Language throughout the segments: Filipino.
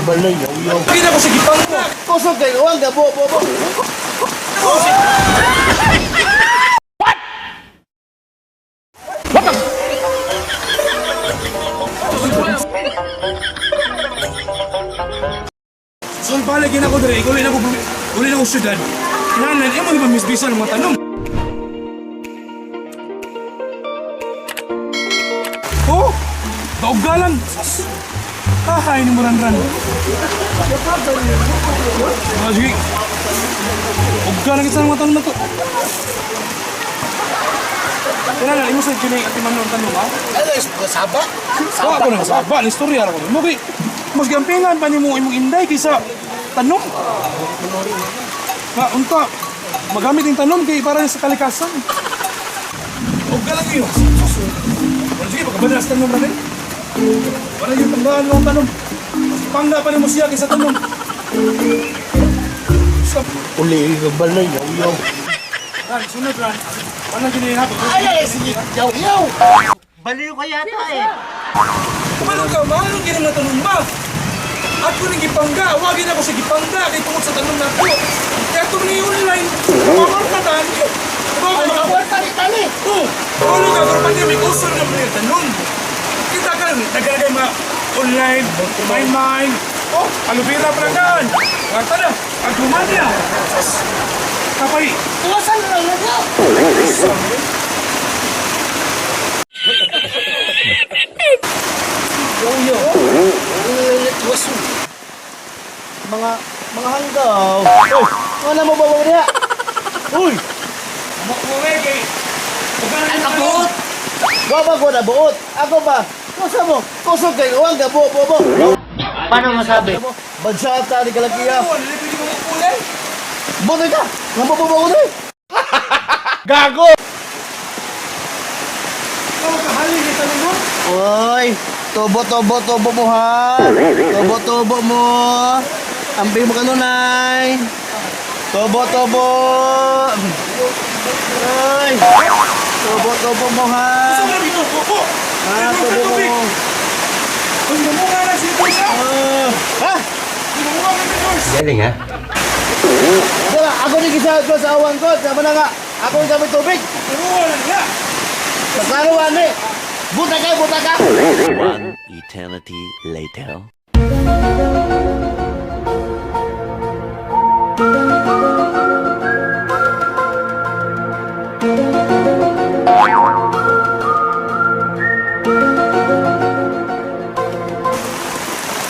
balay, yaw-yaw. Hindi na ko sige pang mo. Kusog kayo, huwag ka, bo. So, palagyan ako dre, uli na ko syudad. Kailangan, yung mga misbisa ng mga tanong. Oh! Kaugalan! Hahay ni Muranran. Sige. Kaugalan kita ng mga tanong na to. Kailangan, imo sa kinay at imam ng tanong, ha? Ano, saba? Saba ko na saba, ang istorya ako. Mugi, mas gampingan pa ni mo imong inday kaysa tanong. Ma, unta, magamit yung tanong kay para sa kalikasan. Huwag ka lang yun. Sige, magkabadalas tanong natin. Wala yung tandaan ng tanong. Pangga pa ni mo siya kaysa tanong. Uli ka balay, yaw-yaw. Ran, sunod Ran. Walang ginayin natin. Ay, sige, yaw-yaw. Baliw ka yata eh. Kumano ka, mahalong ginayin na tanong ma. At kung nagipangga, wagin ako sa gipangga kay tungkol sa tanong na ko. Kaya itong ni-online, mamarkatan. Mga tali-tali. Oo, ulo ka, pero pag may uso na mga tanong. Kita ka lang, nagagay mga online, mind. Oh, alubira pa lang daan. Kata na, agluman niya. Kapay. Tuwasan na lang niya. Yaw-yaw. Tuwasan. Mga hanggaw. Uy, ano mo ba niya? Uy! Makuwege. Ay, nabuot! Waba ko na buot. Ako ba? Kusa mo? Kusog kayo, huwag ka, bo. Paano masabi? Bansa ka, di kalakiya. Oo, nalipin ko mga kulay. Buti ka! Nga mo ba ulit? Gago! Ikaw kahali ni tanong mo. Oy! Tubo mo ha! Tubo mo! Amping mo kanunay! Tubo! Oy! Tubo mo ha! Gusto mo dito, kuko. Tubo mo! Kung mo nga lang sila siya. Ha? Kung mo nga lang sila. Galing ha? Diba, ako ni kisahod ko sa awan ko. Sama na nga, ako yung gamit tubig. Oo, lang nga. Nagkaroon eh. Buta ka! One eternity later.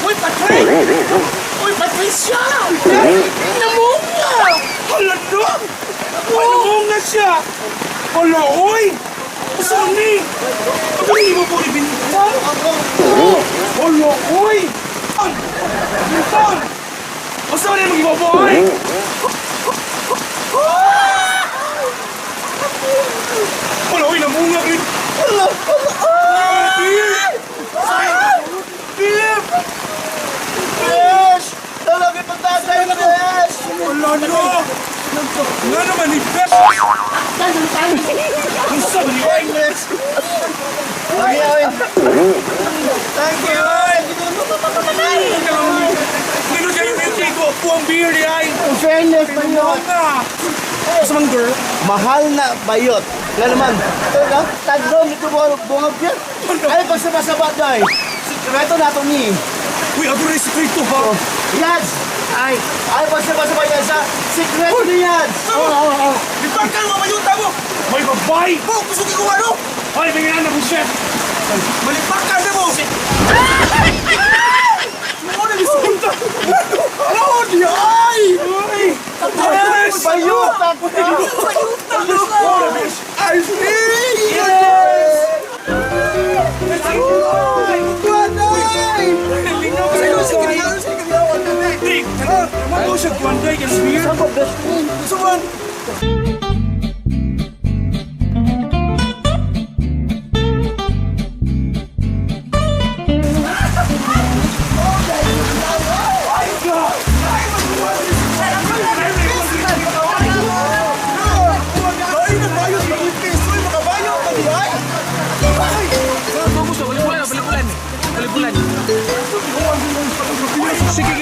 Uy, Patray! Uy, Patricia! Namunga! Hala, dog! Uy, namunga siya! Hala, uy! Sani! Pagkali mo po ibinita? Hala, uy! Ang! Bintang! O saan na mag-ibaboy? Hala, uy, namunga rin! Hala! Philip! Yes! Talaga pagtatay na yes! Wala no! Nga naman ni Beth! Ang sabi ni Agnes! Thank you! Sino siya yung beauty ko? Puwang beer ni Ay! In fairness, bayot. Sa mga girl? Mahal na bayot. Nga naman, tagrom nito bungab yan. Ay, pagsabasaba day. Sikreto na ito ni. Uy, ako rin sikreto ha! Yads! Ay, pagsabasaba yan sa sikreto ni Yads. Oo. Lipan ka mga mayuta mo! May babay! Bo, gusto ko ano? Ay, may nga na po, chef! Malipan ka na mo! Ano na bisunta? Ano niya? Ay! Yes! Bayot! I see! Yes! Saan ba best friend? Sige,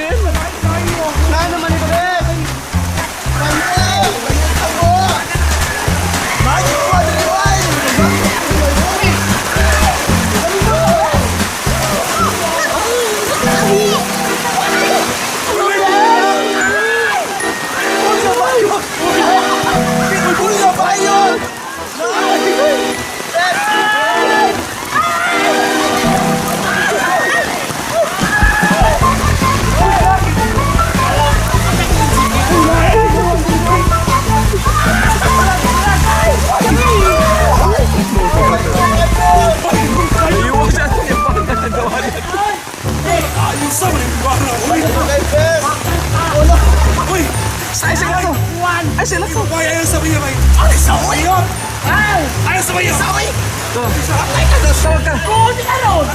Ay, sila ko. Boy, ayaw sa bayo, bay. Ay, sa bayo. Ayaw sa bayo. Sa bayo. Ay, ka doon. Tawag ka. Kunin ka ron.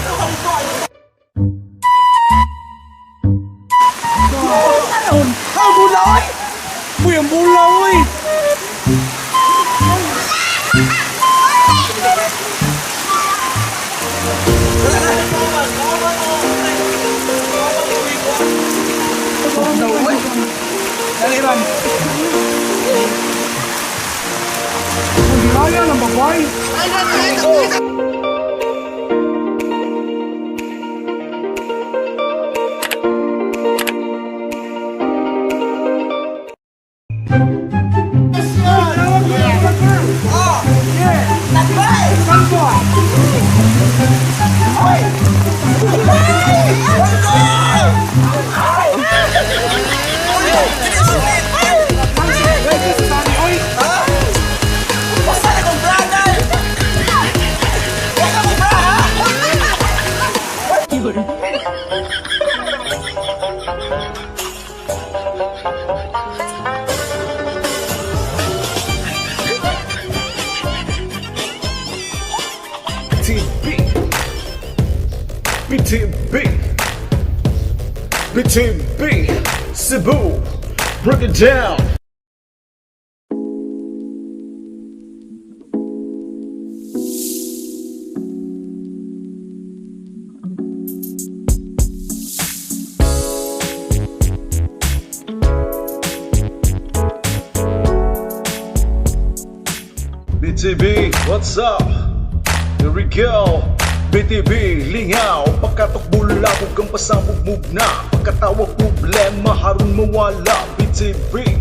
Ang bula, oy. Uy, ang bula, oy. Daliran. Ang gilaya ng babae. BTB, Cebu, break it down. BTB, what's up? Here we go. BTB, lingaw. Pagkatok bulabog kang pasabog move na. Pagkatawag problema, harun mawala. BTB,